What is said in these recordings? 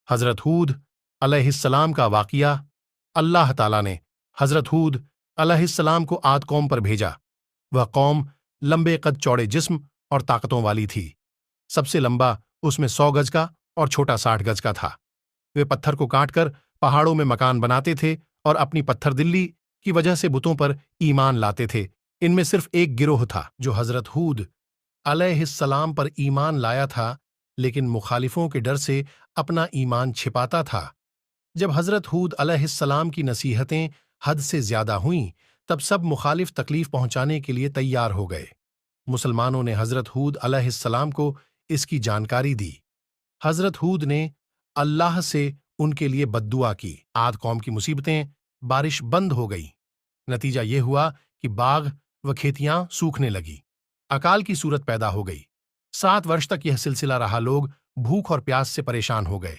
حضرت ہود علیہ السلام کا واقعہ۔ اللہ تعالیٰ نے حضرت ہود علیہ السلام کو عاد قوم پر بھیجا۔ وہ قوم لمبے قد چوڑے جسم اور طاقتوں والی تھی۔ سب سے لمبا اس میں 100 گز کا اور چھوٹا 60 گز کا تھا۔ وہ پتھر کو کاٹ کر پہاڑوں میں مکان بناتے تھے اور اپنی پتھر دلی کی وجہ سے بتوں پر ایمان لاتے تھے۔ ان میں صرف ایک گروہ تھا جو حضرت ہود علیہ السلام پر ایمان لایا تھا، لیکن مخالفوں کے ڈر سے اپنا ایمان چھپاتا تھا۔ جب حضرت ہود علیہ السلام کی نصیحتیں حد سے زیادہ ہوئیں، تب سب مخالف تکلیف پہنچانے کے لیے تیار ہو گئے۔ مسلمانوں نے حضرت ہود علیہ السلام کو اس کی جانکاری دی۔ حضرت ہود نے اللہ سے ان کے لیے بد دعا کی۔ عاد قوم کی مصیبتیں، بارش بند ہو گئی۔ نتیجہ یہ ہوا کہ باغ و کھیتیاں سوکھنے لگی۔ اکال کی صورت پیدا ہو گئی۔ 7 ورش تک یہ سلسلہ رہا۔ لوگ بھوک اور پیاس سے پریشان ہو گئے۔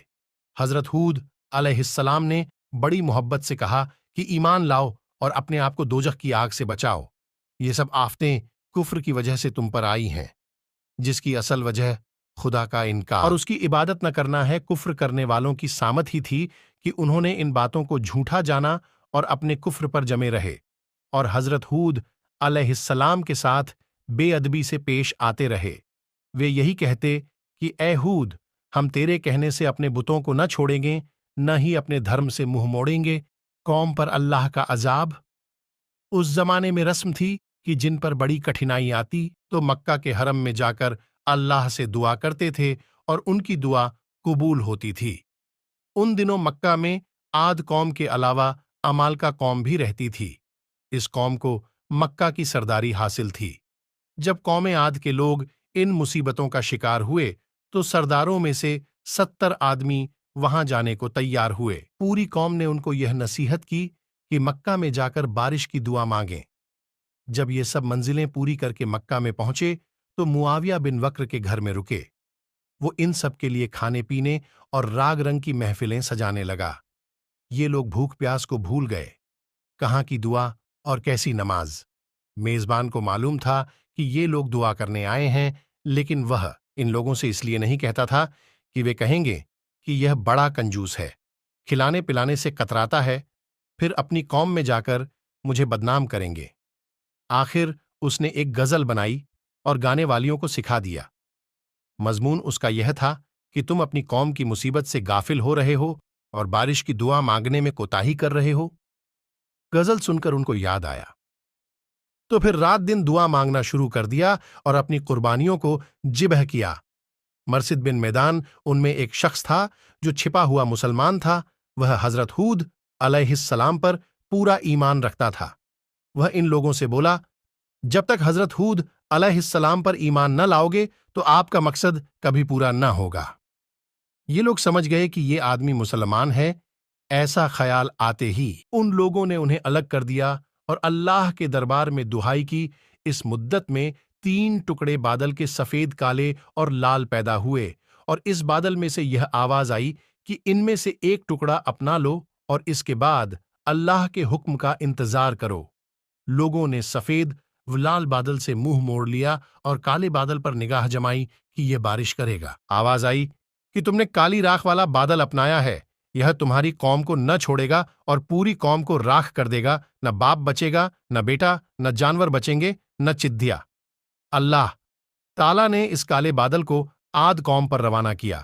حضرت ہود علیہ السلام نے بڑی محبت سے کہا کہ ایمان لاؤ اور اپنے آپ کو دوزخ کی آگ سے بچاؤ۔ یہ سب آفتیں کفر کی وجہ سے تم پر آئی ہیں، جس کی اصل وجہ خدا کا انکار اور اس کی عبادت نہ کرنا ہے۔ کفر کرنے والوں کی سامت ہی تھی کہ انہوں نے ان باتوں کو جھوٹا جانا اور اپنے کفر پر جمے رہے، اور حضرت ہود علیہ السلام کے ساتھ بے ادبی سے پیش آتے رہے۔ وہ یہی کہتے کہ اے ہود، ہم تیرے کہنے سے اپنے بتوں کو نہ چھوڑیں گے، نہ ہی اپنے دھرم سے منہ موڑیں گے۔ قوم پر اللہ کا عذاب۔ اس زمانے میں رسم تھی کہ جن پر بڑی کٹھنائی آتی تو مکہ کے حرم میں جا کر اللہ سے دعا کرتے تھے اور ان کی دعا قبول ہوتی تھی۔ ان دنوں مکہ میں عاد قوم کے علاوہ عمالقہ قوم بھی رہتی تھی۔ اس قوم کو مکہ کی سرداری حاصل تھی۔ جب قوم عاد کے لوگ ان مصیبتوں کا شکار ہوئے تو سرداروں میں سے 70 آدمی وہاں جانے کو تیار ہوئے۔ پوری قوم نے ان کو یہ نصیحت کی کہ مکہ میں جا کر بارش کی دعا مانگیں۔ جب یہ سب منزلیں پوری کر کے مکہ میں پہنچے تو معاویہ بن وقر کے گھر میں رکے۔ وہ ان سب کے لیے کھانے پینے اور راگ رنگ کی محفلیں سجانے لگا۔ یہ لوگ بھوک پیاس کو بھول گئے۔ کہاں کی دعا اور کیسی نماز! میزبان کو معلوم تھا کہ یہ لوگ دعا کرنے آئے ہیں، لیکن وہ ان لوگوں سے اس لیے نہیں کہتا تھا کہ وہ کہیں گے کہ یہ بڑا کنجوس ہے، کھلانے پلانے سے کتراتا ہے، پھر اپنی قوم میں جا کر مجھے بدنام کریں گے۔ آخر اس نے ایک غزل بنائی اور گانے والیوں کو سکھا دیا۔ مضمون اس کا یہ تھا کہ تم اپنی قوم کی مصیبت سے غافل ہو رہے ہو اور بارش کی دعا مانگنے میں کوتاہی کر رہے ہو۔ غزل سن کر ان کو یاد آیا تو پھر رات دن دعا مانگنا شروع کر دیا اور اپنی قربانیوں کو ذبح کیا۔ مرثد بن میدان ان میں ایک شخص تھا جو چھپا ہوا مسلمان تھا۔ وہ حضرت ہود علیہ السلام پر پورا ایمان رکھتا تھا۔ وہ ان لوگوں سے بولا، جب تک حضرت ہود علیہ السلام پر ایمان نہ لاؤ گے تو آپ کا مقصد کبھی پورا نہ ہوگا۔ یہ لوگ سمجھ گئے کہ یہ آدمی مسلمان ہے۔ ایسا خیال آتے ہی ان لوگوں نے انہیں الگ کر دیا اور اللہ کے دربار میں دعائی کی۔ اس مدت میں 3 ٹکڑے بادل کے سفید، کالے اور لال پیدا ہوئے، اور اس بادل میں سے یہ آواز آئی کہ ان میں سے ایک ٹکڑا اپنا لو اور اس کے بعد اللہ کے حکم کا انتظار کرو۔ لوگوں نے سفید و لال بادل سے منہ موڑ لیا اور کالے بادل پر نگاہ جمائی کہ یہ بارش کرے گا۔ آواز آئی کہ تم نے کالی راکھ والا بادل اپنایا ہے، یہ تمہاری قوم کو نہ چھوڑے گا اور پوری قوم کو راکھ کر دے گا۔ نہ باپ بچے گا، نہ بیٹا، نہ جانور بچیں گے، نہ چدھیا۔ اللہ تعالیٰ نے اس کالے بادل کو عاد قوم پر روانہ کیا۔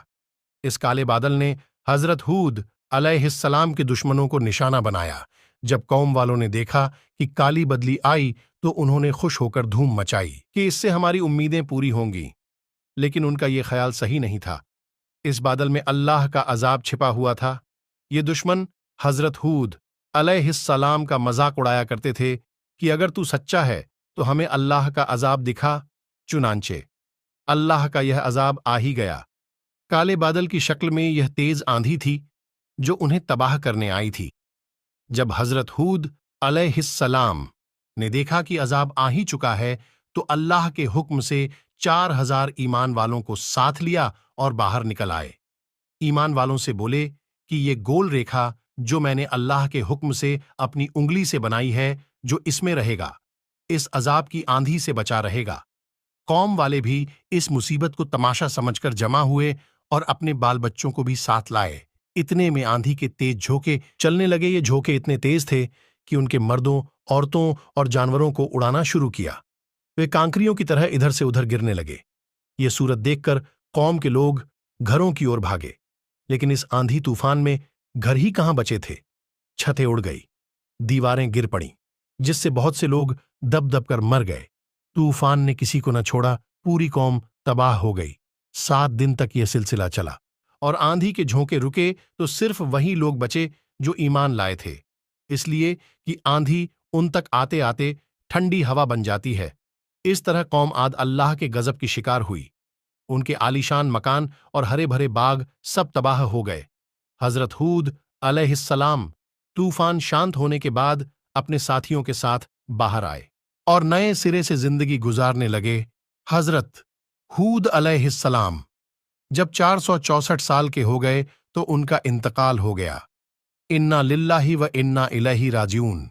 اس کالے بادل نے حضرت ہود علیہ السلام کے دشمنوں کو نشانہ بنایا۔ جب قوم والوں نے دیکھا کہ کالی بدلی آئی تو انہوں نے خوش ہو کر دھوم مچائی کہ اس سے ہماری امیدیں پوری ہوں گی، لیکن ان کا یہ خیال صحیح نہیں تھا۔ اس بادل میں اللہ کا عذاب چھپا ہوا تھا۔ یہ دشمن حضرت ہود علیہ السلام کا مذاق اڑایا کرتے تھے کہ اگر تو سچا ہے تو ہمیں اللہ کا عذاب دکھا۔ چنانچہ اللہ کا یہ عذاب آ ہی گیا۔ کالے بادل کی شکل میں یہ تیز آندھی تھی جو انہیں تباہ کرنے آئی تھی۔ جب حضرت ہود علیہ السلام نے دیکھا کہ عذاب آ ہی چکا ہے تو اللہ کے حکم سے 4000 ایمان والوں کو ساتھ لیا اور باہر نکل آئے۔ ایمان والوں سے بولے کہ یہ گول ریکھا جو میں نے اللہ کے حکم سے اپنی انگلی سے بنائی ہے، جو اس میں رہے گا، اس عذاب کی آندھی سے بچا رہے گا۔ قوم والے بھی اس مصیبت کو تماشا سمجھ کر جمع ہوئے اور اپنے بال بچوں کو بھی ساتھ لائے۔ اتنے میں آندھی کے تیز جھونکے چلنے لگے۔ یہ جھونکے اتنے تیز تھے کہ ان کے مردوں، عورتوں اور جانوروں کو اڑانا شروع کیا۔ وہ کانکریوں کی طرح ادھر سے ادھر گرنے لگے۔ یہ صورت دیکھ کر قوم کے لوگ گھروں کی اور بھاگے، لیکن اس آندھی طوفان میں گھر ہی کہاں بچے تھے۔ چھتیں اڑ گئی، دیواریں گر پڑیں، جس سے بہت سے لوگ دب دب کر مر گئے۔ طوفان نے کسی کو نہ چھوڑا، پوری قوم تباہ ہو گئی۔ 7 دن تک یہ سلسلہ چلا، اور آندھی کے جھونکے رکے تو صرف وہی لوگ بچے جو ایمان لائے تھے، اس لیے کہ آندھی ان تک آتے آتے ٹھنڈی ہوا بن جاتی ہے۔ اس طرح قوم عاد اللہ کے غضب کی شکار ہوئی۔ ان کے عالیشان مکان اور ہرے بھرے باغ سب تباہ ہو گئے۔ حضرت ہود علیہ السلام طوفان شانت ہونے کے بعد اپنے ساتھیوں کے ساتھ باہر آئے اور نئے سرے سے زندگی گزارنے لگے۔ حضرت ہود علیہ السلام جب 464 سال کے ہو گئے تو ان کا انتقال ہو گیا۔ انا للہ و انا الیہ راجعون۔